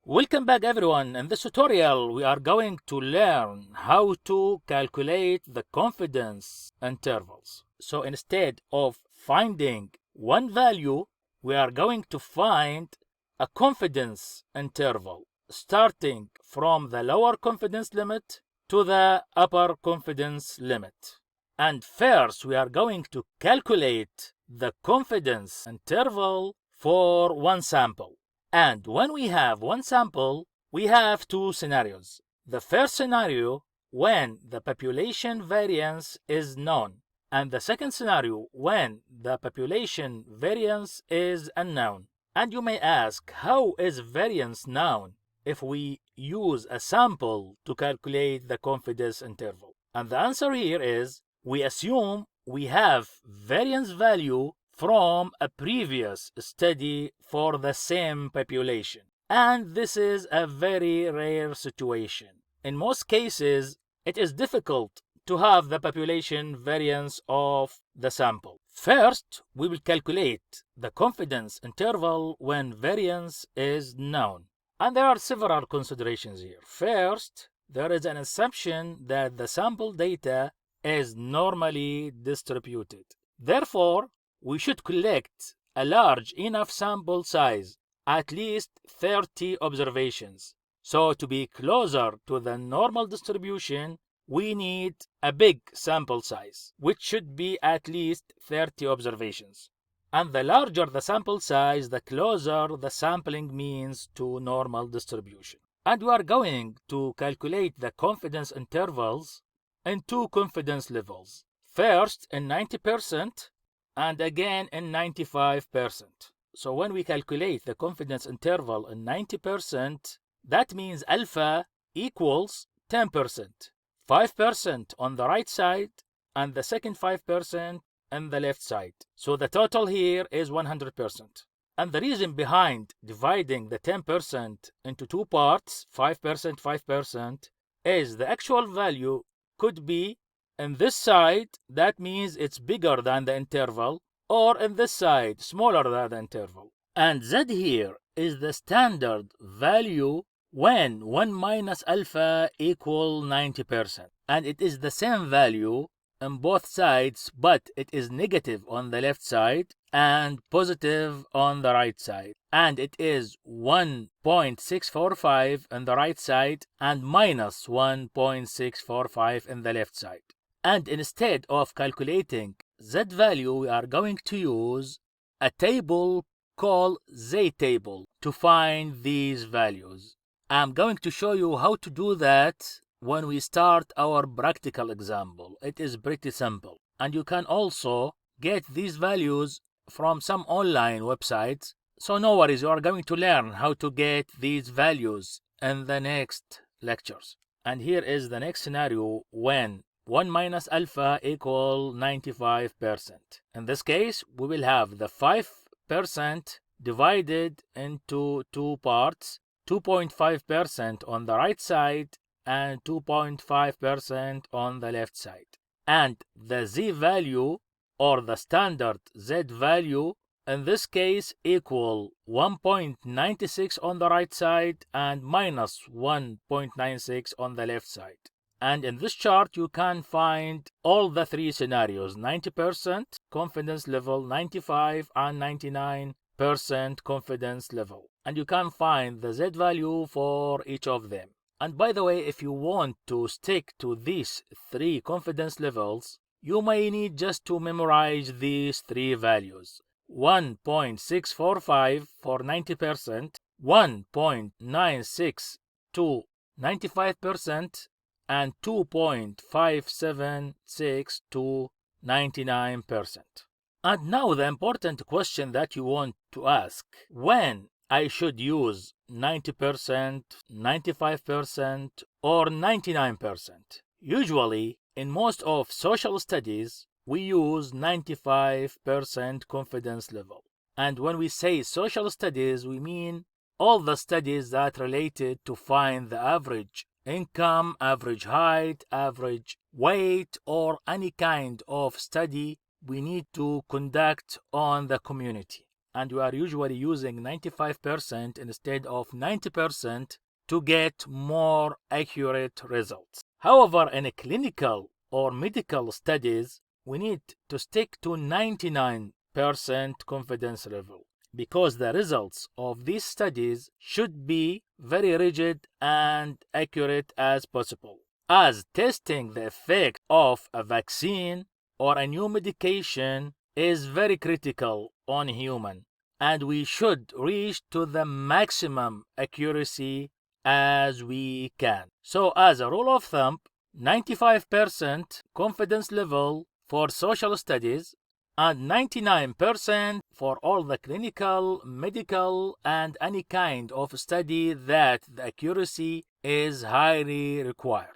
Welcome back everyone. In this tutorial we are going to learn how to calculate the confidence intervals. So instead of finding one value, we are going to find a confidence interval starting from the lower confidence limit to the upper confidence limit. And first we are going to calculate the confidence interval for one sample. And when we have one sample, we have two scenarios. The first scenario, when the population variance is known, and the second scenario, when the population variance is unknown. And you may ask, how is variance known if we use a sample to calculate the confidence interval? And the answer here is, we assume we have variance value from a previous study for the same population. And this is a very rare situation. In most cases, it is difficult to have the population variance of the sample. First, we will calculate the confidence interval when variance is known. And there are several considerations here. First, there is an assumption that the sample data is normally distributed. Therefore, we should collect a large enough sample size, at least 30 observations. So to be closer to the normal distribution, we need a big sample size, which should be at least 30 observations. And the larger the sample size, the closer the sampling means to normal distribution. And we are going to calculate the confidence intervals in two confidence levels. First in 90%, and again in 95%. So when we calculate the confidence interval in 90%, that means alpha equals 10%. 5% on the right side and the second 5% on the left side. So the total here is 100%. And the reason behind dividing the 10% into two parts, 5%, 5%, is the actual value could be in this side, that means it's bigger than the interval, or in this side, smaller than the interval. And Z here is the standard value when 1 minus alpha equal 90%. And it is the same value on both sides, but it is negative on the left side and positive on the right side. And it is 1.645 on the right side and minus 1.645 on the left side. And instead of calculating Z value, we are going to use a table called Z table to find these values. I'm going to show you how to do that when we start our practical example. It is pretty simple. And you can also get these values from some online websites. So no worries, you are going to learn how to get these values in the next lectures. And here is the next scenario when 1 minus alpha equal 95%. In this case, we will have the 5% divided into two parts, 2.5% on the right side and 2.5% on the left side. And the Z value or the standard Z value in this case equal 1.96 on the right side and minus 1.96 on the left side. And in this chart, you can find all the three scenarios, 90% confidence level, 95 and 99% confidence level. And you can find the Z value for each of them. And by the way, if you want to stick to these three confidence levels, you may need just to memorize these three values. 1.645 for 90%, 1.96 to 95%, and 2.576 to 99%. And now the important question that you want to ask, when I should use 90%, 95%, or 99%? Usually, in most of social studies, we use 95% confidence level. And when we say social studies, we mean all the studies that related to find the average income, average height, average weight, or any kind of study we need to conduct on the community. and we are usually using 95% instead of 90% to get more accurate results. However, in clinical or medical studies, we need to stick to 99% confidence level, because the results of these studies should be very rigid and accurate as possible, as testing the effect of a vaccine or a new medication is very critical on human, and we should reach to the maximum accuracy as we can. So as a rule of thumb, 95% confidence level for social studies and 99% for all the clinical, medical, and any kind of study that the accuracy is highly required.